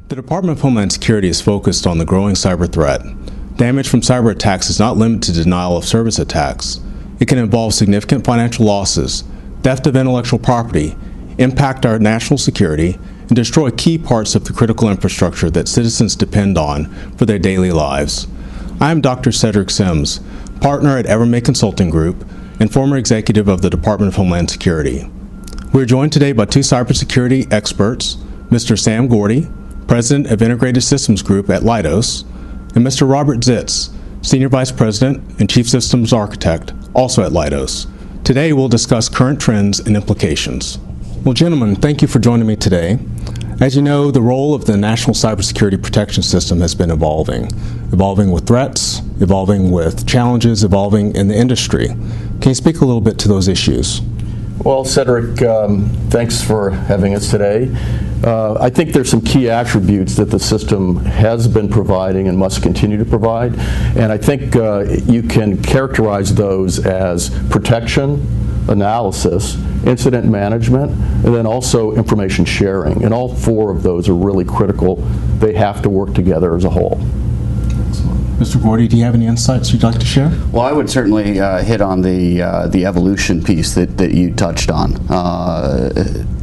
The Department of Homeland Security is focused on the growing cyber threat. Damage from cyber attacks is not limited to denial of service attacks. It can involve significant financial losses, theft of intellectual property, impact our national security, and destroy key parts of the critical infrastructure that citizens depend on for their daily lives. I am Dr. Cedric Sims, partner at Evermay Consulting Group and former executive of the Department of Homeland Security. We are joined today by two cybersecurity experts, Mr. Sam Gordy, President of Integrated Systems Group at Leidos, and Mr. Robert Zitz, Senior Vice President and Chief Systems Architect, also at Leidos. Today we'll discuss current trends and implications. Well, gentlemen, thank you for joining me today. As you know, the role of the National Cybersecurity Protection System has been evolving with threats, evolving with challenges, evolving in the industry. Can you speak a little bit to those issues? Well, Cedric, thanks for having us today. I think there's some key attributes that the system has been providing and must continue to provide, and I think you can characterize those as protection, analysis, incident management, and then also information sharing. And all four of those are really critical. They have to work together as a whole. Mr. Gordy, do you have any insights you'd like to share? Well, I would certainly hit on the evolution piece that you touched on.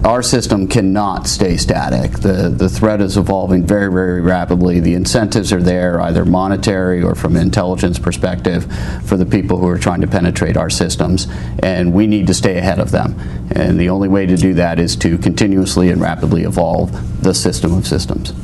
Our system cannot stay static. The threat is evolving very, very rapidly. The incentives are there, either monetary or from an intelligence perspective, for the people who are trying to penetrate our systems, and we need to stay ahead of them. And the only way to do that is to continuously and rapidly evolve the system of systems.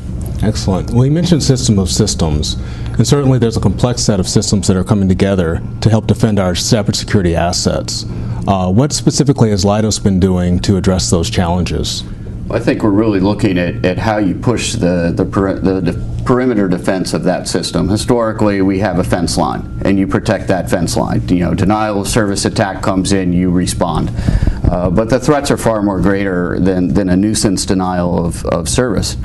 Excellent. Well, you mentioned system of systems, and certainly there's a complex set of systems that are coming together to help defend our cybersecurity assets. What specifically has Leidos been doing to address those challenges? I think we're really looking at how you push the perimeter defense of that system. Historically, we have a fence line, and you protect that fence line. You know, denial of service attack comes in, you respond. But the threats are far more greater than a nuisance denial of service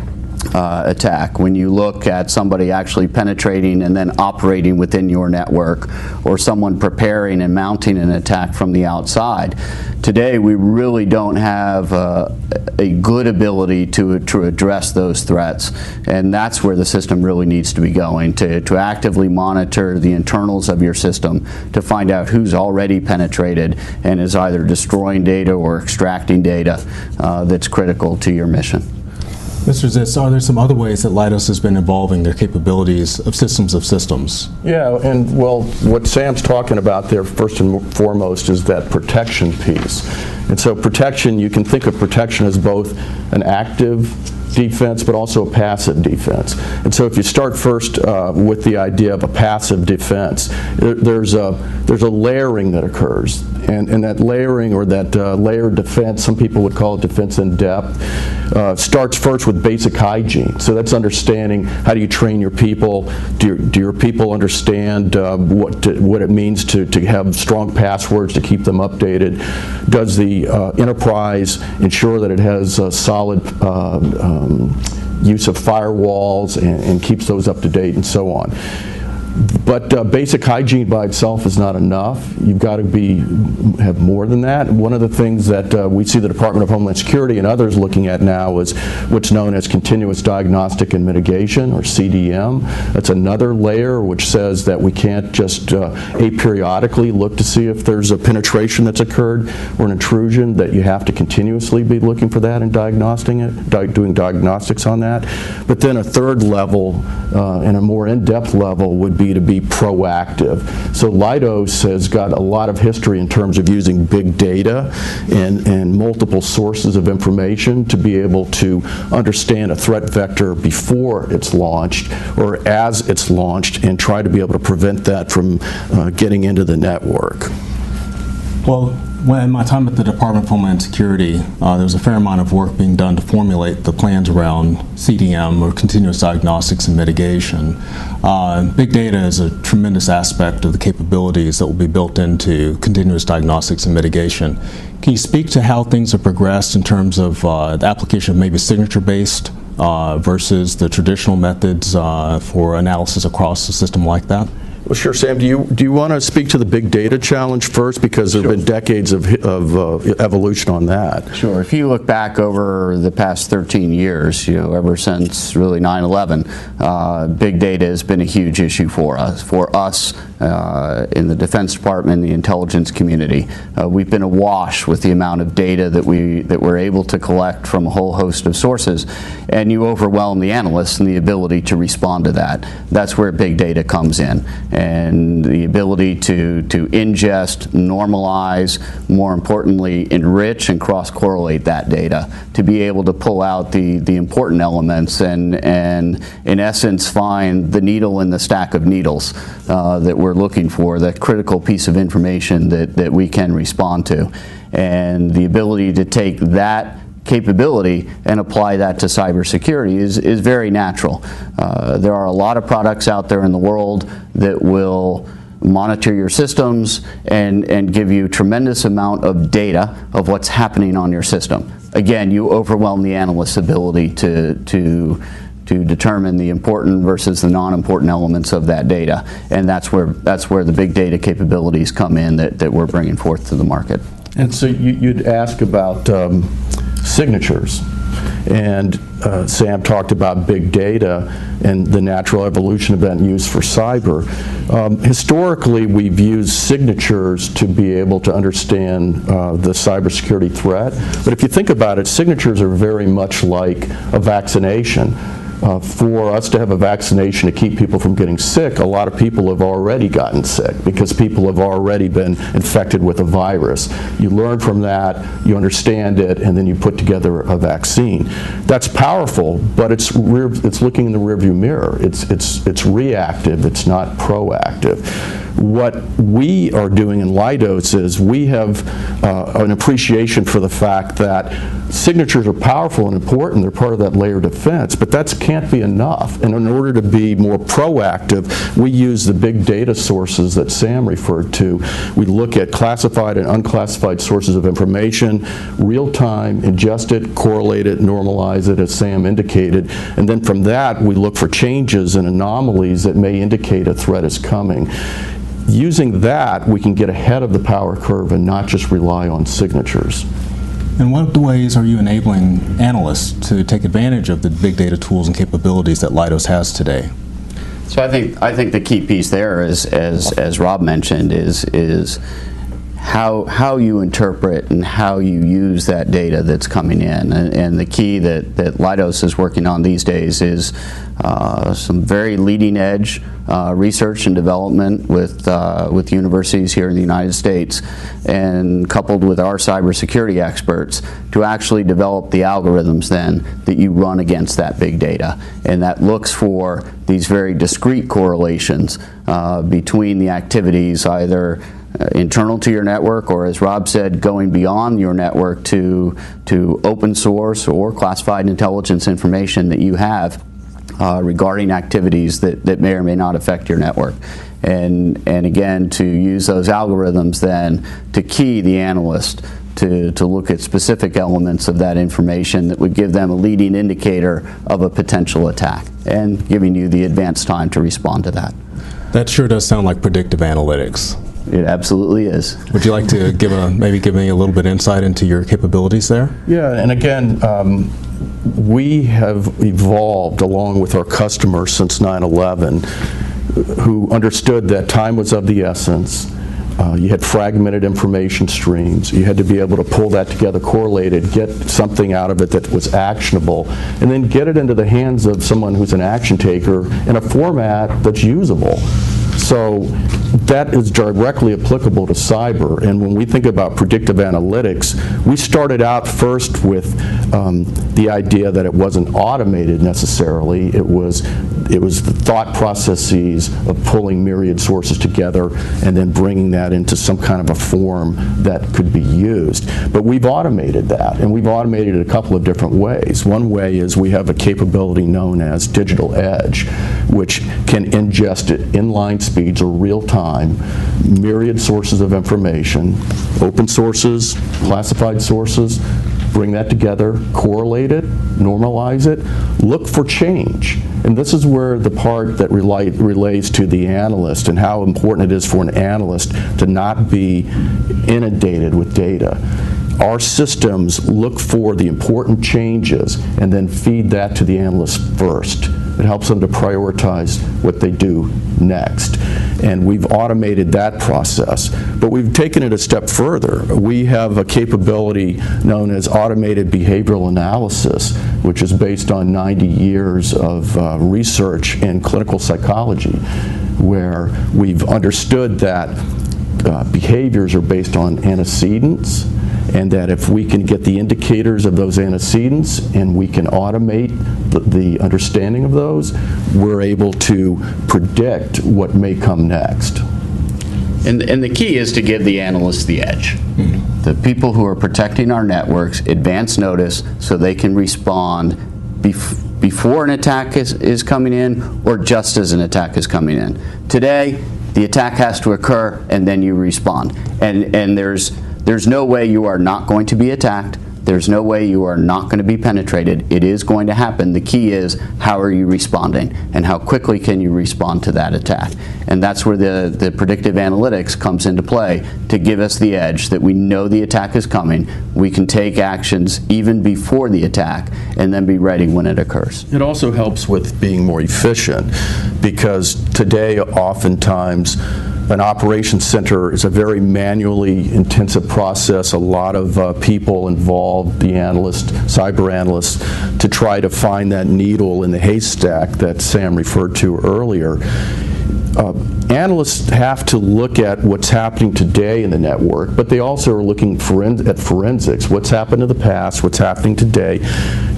attack. When you look at somebody actually penetrating and then operating within your network, or someone preparing and mounting an attack from the outside, today we really don't have a good ability to address those threats, and that's where the system really needs to be going, to actively monitor the internals of your system to find out who's already penetrated and is either destroying data or extracting data that's critical to your mission. Mr. Zitz, are there some other ways that Leidos has been evolving their capabilities of systems? Yeah, and well, what Sam's talking about there first and foremost is that protection piece. And so protection, you can think of protection as both an active defense but also a passive defense. And so if you start first with the idea of a passive defense, there's a layering that occurs. And that layering, or that layered defense, some people would call it defense in depth, starts first with basic hygiene. So that's understanding, how do you train your people? Do your people understand what it means to have strong passwords, to keep them updated? Does the enterprise ensure that it has a solid use of firewalls and keeps those up to date, and so on? But basic hygiene by itself is not enough. You've got to have more than that. One of the things that we see the Department of Homeland Security and others looking at now is what's known as continuous diagnostic and mitigation, or CDM. That's another layer which says that we can't just aperiodically look to see if there's a penetration that's occurred or an intrusion, that you have to continuously be looking for that and diagnosing it, doing diagnostics on that. But then a third level and a more in-depth level would be to be proactive. So Leidos has got a lot of history in terms of using big data and multiple sources of information to be able to understand a threat vector before it's launched or as it's launched, and try to be able to prevent that from getting into the network. Well, in my time at the Department of Homeland Security, there was a fair amount of work being done to formulate the plans around CDM, or continuous diagnostics and mitigation. Big data is a tremendous aspect of the capabilities that will be built into continuous diagnostics and mitigation. Can you speak to how things have progressed in terms of the application of maybe signature-based versus the traditional methods for analysis across a system like that? Well, sure, Sam. Do you want to speak to the big data challenge first, because there have been decades of evolution on that? Sure. If you look back over the past 13 years, ever since really 9/11, big data has been a huge issue for us. In the Defense Department, the intelligence community, we've been awash with the amount of data that we're able to collect from a whole host of sources, and you overwhelm the analysts and the ability to respond to that. That's where big data comes in, and the ability to ingest, normalize, more importantly, enrich and cross-correlate that data to be able to pull out the important elements and in essence find the needle in the stack of needles that we're looking for, that critical piece of information that we can respond to. And the ability to take that capability and apply that to cybersecurity is very natural. There are a lot of products out there in the world that will monitor your systems and give you a tremendous amount of data of what's happening on your system. Again, you overwhelm the analyst's ability to determine the important versus the non-important elements of that data, and that's where the big data capabilities come in that we're bringing forth to the market. And so you'd ask about signatures, and Sam talked about big data and the natural evolution of that use for cyber. Historically, we've used signatures to be able to understand the cybersecurity threat, but if you think about it, signatures are very much like a vaccination. For us to have a vaccination to keep people from getting sick, a lot of people have already gotten sick because people have already been infected with a virus. You learn from that, you understand it, and then you put together a vaccine. That's powerful, but it's looking in the rearview mirror. It's reactive, it's not proactive. What we are doing in Leidos is we have an appreciation for the fact that signatures are powerful and important. They're part of that layer of defense, but that can't be enough. And in order to be more proactive, we use the big data sources that Sam referred to. We look at classified and unclassified sources of information, real time, ingest it, correlate it, normalize it, as Sam indicated, and then from that we look for changes and anomalies that may indicate a threat is coming. Using that, we can get ahead of the power curve and not just rely on signatures. In what ways are you enabling analysts to take advantage of the big data tools and capabilities that Leidos has today? So I think the key piece there is, as Rob mentioned, is how you interpret and how you use that data that's coming in. And the key that Leidos is working on these days is some very leading edge research and development with universities here in the United States, and coupled with our cybersecurity experts to actually develop the algorithms then that you run against that big data. And that looks for these very discrete correlations between the activities, either internal to your network, or as Rob said, going beyond your network to open source or classified intelligence information that you have regarding activities that may or may not affect your network. And again, to use those algorithms then to key the analyst to look at specific elements of that information that would give them a leading indicator of a potential attack, and giving you the advanced time to respond to that. That sure does sound like predictive analytics. It absolutely is. Would you like to maybe give me a little bit insight into your capabilities there? Yeah, and again, we have evolved along with our customers since 9/11, who understood that time was of the essence. You had fragmented information streams. You had to be able to pull that together, correlate it, get something out of it that was actionable, and then get it into the hands of someone who's an action taker in a format that's usable. So that is directly applicable to cyber. And when we think about predictive analytics, we started out first with the idea that it wasn't automated necessarily. It was the thought processes of pulling myriad sources together and then bringing that into some kind of a form that could be used. But we've automated that, and we've automated it a couple of different ways. One way is we have a capability known as digital edge, which can ingest at inline speeds or real time, myriad sources of information, open sources, classified sources, bring that together, correlate it, normalize it, look for change. And this is where the part that relates to the analyst and how important it is for an analyst to not be inundated with data. Our systems look for the important changes and then feed that to the analyst first. It helps them to prioritize what they do next. And we've automated that process. But we've taken it a step further. We have a capability known as automated behavioral analysis, which is based on 90 years of research in clinical psychology, where we've understood that behaviors are based on antecedents, and that if we can get the indicators of those antecedents and we can automate the understanding of those, we're able to predict what may come next. And the key is to give the analysts the edge. Mm-hmm. The people who are protecting our networks advance notice so they can respond before an attack is coming in or just as an attack is coming in. Today, the attack has to occur and then you respond. And there's no way you are not going to be attacked. There's no way you are not going to be penetrated. It is going to happen. The key is how are you responding and how quickly can you respond to that attack. And that's where the predictive analytics comes into play to give us the edge that we know the attack is coming. We can take actions even before the attack and then be ready when it occurs. It also helps with being more efficient because today oftentimes an operations center is a very manually intensive process. A lot of people involved, the analysts, cyber analysts, to try to find that needle in the haystack that Sam referred to earlier. Analysts have to look at what's happening today in the network, but they also are looking at forensics, what's happened in the past, what's happening today.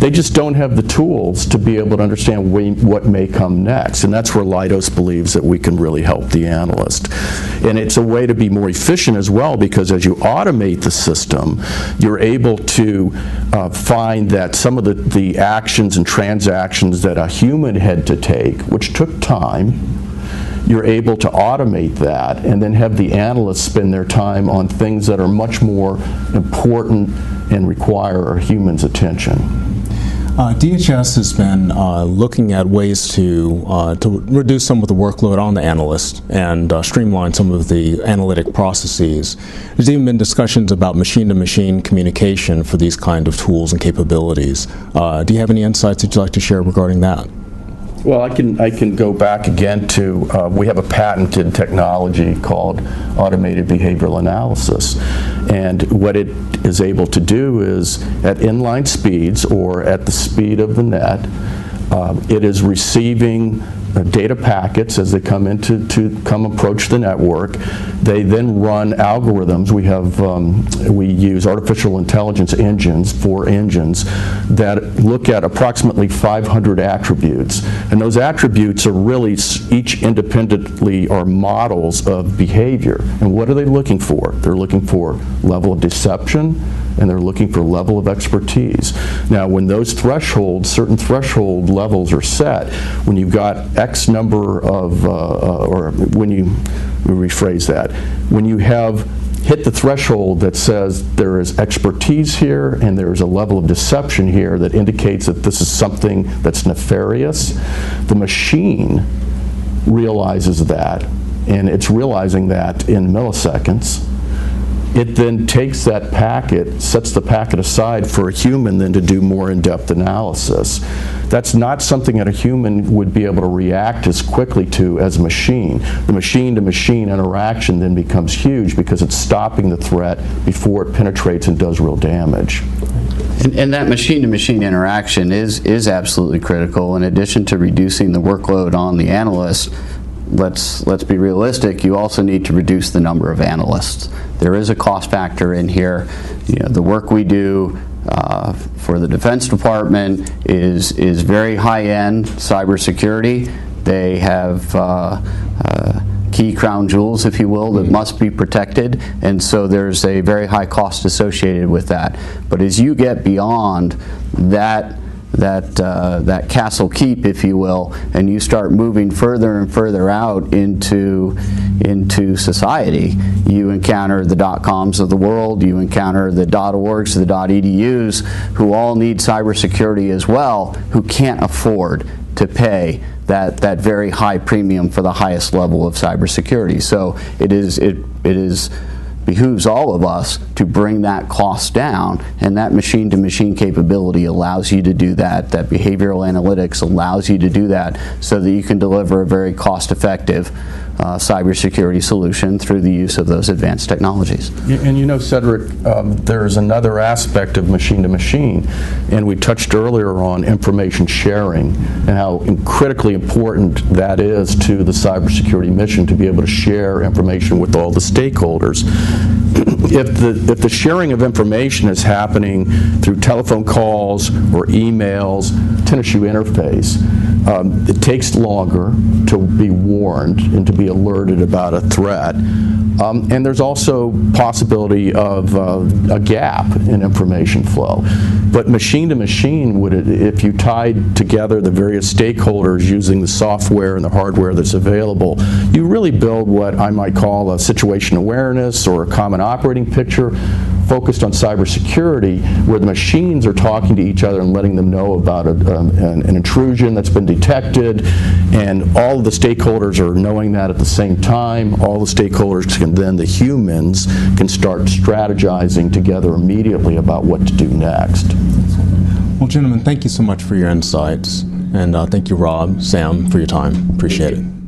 They just don't have the tools to be able to understand what may come next, and that's where Leidos believes that we can really help the analyst. And it's a way to be more efficient as well, because as you automate the system, you're able to find that some of the actions and transactions that a human had to take, which took time, you're able to automate that and then have the analysts spend their time on things that are much more important and require a human's attention. DHS has been looking at ways to reduce some of the workload on the analyst and streamline some of the analytic processes. There's even been discussions about machine-to-machine communication for these kind of tools and capabilities. Do you have any insights that you'd like to share regarding that? Well, I can go back again to, we have a patented technology called automated behavioral analysis. And what it is able to do is, at inline speeds or at the speed of the net, it is receiving data packets as they come approach the network. They then run algorithms. We use artificial intelligence engines, 4 engines, that look at approximately 500 attributes. And those attributes are really each independently are models of behavior. And what are they looking for? They're looking for level of deception, and they're looking for level of expertise. Now, when those thresholds, certain threshold levels are set, when you've got X number of, or when you rephrase that, when you have hit the threshold that says there is expertise here and there's a level of deception here that indicates that this is something that's nefarious, the machine realizes that, and it's realizing that in milliseconds. It then takes that packet, sets the packet aside for a human then to do more in-depth analysis. That's not something that a human would be able to react as quickly to as a machine. The machine-to-machine interaction then becomes huge because it's stopping the threat before it penetrates and does real damage. And that machine-to-machine interaction is absolutely critical. In addition to reducing the workload on the analyst, let's be realistic, you also need to reduce the number of analysts. There is a cost factor in here. You know, the work we do for the Defense Department is very high-end cybersecurity. They have key crown jewels, if you will, that must be protected, and so there's a very high cost associated with that. But as you get beyond that that castle keep, if you will, and you start moving further and further out into society, you encounter the .coms of the world, you encounter the .orgs, the .edus, who all need cybersecurity as well, who can't afford to pay that very high premium for the highest level of cybersecurity. So it behooves all of us to bring that cost down, and that machine-to-machine capability allows you to do that. That behavioral analytics allows you to do that so that you can deliver a very cost-effective cybersecurity solution through the use of those advanced technologies. And you know, Cedric, there's another aspect of machine-to-machine, and we touched earlier on information sharing and how critically important that is to the cybersecurity mission, to be able to share information with all the stakeholders. If the sharing of information is happening through telephone calls or emails, tennis shoe interface, it takes longer to be warned and to be alerted about a threat. And there's also possibility of a gap in information flow. But machine-to-machine, if you tied together the various stakeholders using the software and the hardware that's available, you really build what I might call a situation awareness or a common operating picture focused on cybersecurity, where the machines are talking to each other and letting them know about an intrusion that's been detected, and all of the stakeholders are knowing that at the same time. All the stakeholders can then, the humans, can start strategizing together immediately about what to do next. Well, gentlemen, thank you so much for your insights, and thank you, Rob, Sam, for your time. Appreciate it.